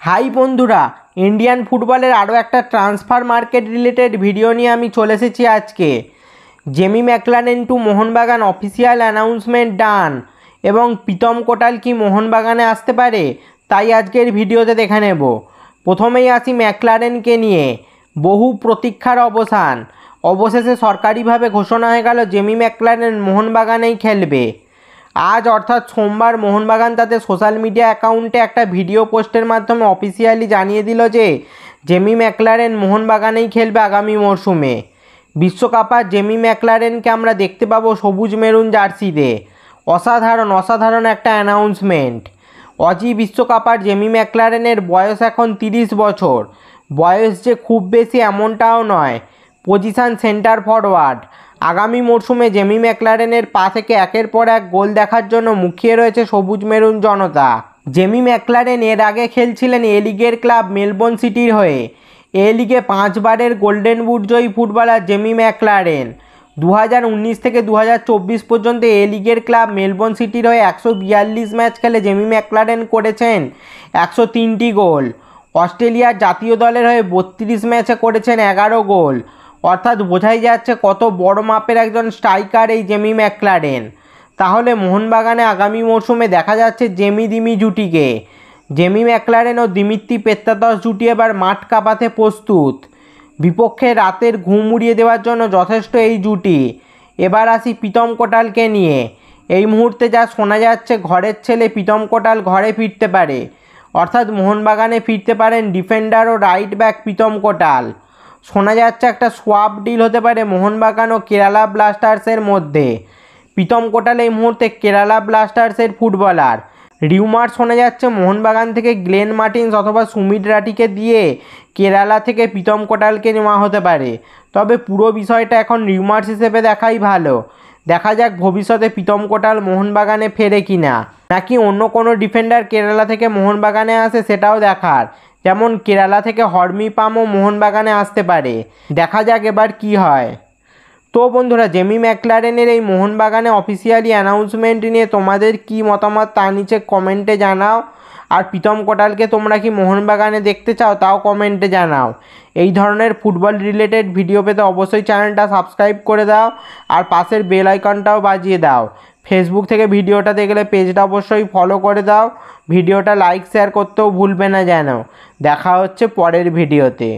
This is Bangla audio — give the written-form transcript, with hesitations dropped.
হাই বন্ধুরা, ইন্ডিয়ান ফুটবলের আরও একটা ট্রান্সফার মার্কেট রিলেটেড ভিডিও নিয়ে আমি চলে এসেছি আজকে। Jamie Maclaren to Mohun Bagan official announcement done এবং প্রীতম কোটাল কি মোহনবাগানে আসতে পারে, তাই আজকের ভিডিওতে দেখে নেব। প্রথমেই আসি ম্যাকলারেনকে নিয়ে। বহু প্রতীক্ষার অবসান, অবশেষে সরকারিভাবে ঘোষণা হয়ে গেল জেমি ম্যাকলারেন মোহনবাগানেই খেলবে। আজ অর্থাৎ সোমবার মোহনবাগান তাদের সোশ্যাল মিডিয়া অ্যাকাউন্টে একটা ভিডিও পোস্টের মাধ্যমে অফিসিয়ালি জানিয়ে দিল যে জেমি ম্যাকলারেন মোহনবাগানেই খেলবে আগামী মরশুমে। বিশ্বকাপার জেমি ম্যাকলারেনকে আমরা দেখতে পাবো সবুজ মেরুন জার্সিতে। অসাধারণ একটা অ্যানাউন্সমেন্ট। অজি বিশ্বকাপার জেমি ম্যাকলারেনের বয়স এখন 30 বছর। বয়স যে খুব বেশি এমনটাও নয়। Position centre forward. আগামী মরশুমে জেমি ম্যাকলারেনের পা থেকে একের পর এক গোল দেখার জন্য মুখিয়ে রয়েছে সবুজ মেরুন জনতা। জেমি ম্যাকলারেন এর আগে খেলছিলেন এ লিগের ক্লাব মেলবোর্ন সিটির হয়ে। এ লিগে 5 বারের গোল্ডেন বুট জয়ী ফুটবলার জেমি ম্যাকলারেন। 2019 থেকে 2024 পর্যন্ত এ লিগের ক্লাব মেলবোর্ন সিটির হয়ে 142 ম্যাচ খেলে জেমি ম্যাকলারেন করেছেন 103টি গোল। অস্ট্রেলিয়ার জাতীয় দলের হয়ে 32 ম্যাচে করেছেন 11 গোল। অর্থাৎ বোঝাই যাচ্ছে কত বড় মাপের একজন স্ট্রাইকার এই জেমি ম্যাকলারেন। তাহলে মোহনবাগানে আগামী মরশুমে দেখা যাচ্ছে জেমি দিমি জুটিকে। জেমি ম্যাকলারেন ও দিমিত্রি পেত্রাতস জুটি এবার মাঠ কাঁপাতে প্রস্তুত। বিপক্ষে রাতের ঘুম উড়িয়ে দেওয়ার জন্য যথেষ্ট এই জুটি। এবার আসি প্রীতম কোটালকে নিয়ে। এই মুহূর্তে যা শোনা যাচ্ছে ঘরের ছেলে প্রীতম কোটাল ঘরে ফিরতে পারে। অর্থাৎ মোহনবাগানে ফিরতে পারেন ডিফেন্ডার ও রাইট ব্যাক প্রীতম কোটাল। শোনা যাচ্ছে একটা সোয়াপ ডিল হতে পারে মোহনবাগান ও কেরালা ব্লাস্টার্সের মধ্যে। প্রীতম কোটাল এই মুহূর্তে কেরালা ব্লাস্টার্সের ফুটবলার। রিউমার শোনা যাচ্ছে মোহনবাগান থেকে গ্লেন মার্টিন্স অথবা সুমিত রাঠিকে দিয়ে কেরালা থেকে প্রীতম কোটালকে নেওয়া হতে পারে। তবে পুরো বিষয়টা এখন রিউমার্স হিসেবে দেখাই ভালো। দেখা যাক ভবিষ্যতে প্রীতম কোটাল মোহনবাগানে ফেরে কিনা, নাকি অন্য কোনো ডিফেন্ডার কেরালা থেকে মোহনবাগানে আসে সেটাও দেখার। যেমন কেরালা থেকে হরমি পামও মোহনবাগানে আসতে পারে। দেখা যাক এবার কি হয়। তো বন্ধুরা, জেমি ম্যাকলারেনের এই মোহনবাগানে অফিসিয়ালি অ্যানাউন্সমেন্ট নিয়ে তোমাদের কি মতামত তা নিচে কমেন্টে জানাও। আর প্রীতম কোটালকে তোমরা কি মোহনবাগানে দেখতে চাও তাও কমেন্টে জানাও। এই ধরনের ফুটবল রিলেটেড ভিডিও পেতে অবশ্যই চ্যানেলটা সাবস্ক্রাইব করে দাও আর পাশের বেল আইকনটাও বাজিয়ে দাও। ফেসবুক থেকে ভিডিওটা দেখলে পেজটা অবশ্যই ফলো করে দাও। ভিডিওটা লাইক শেয়ার করতেও ভুলবে না যেন। দেখা হচ্ছে পরের ভিডিওতে।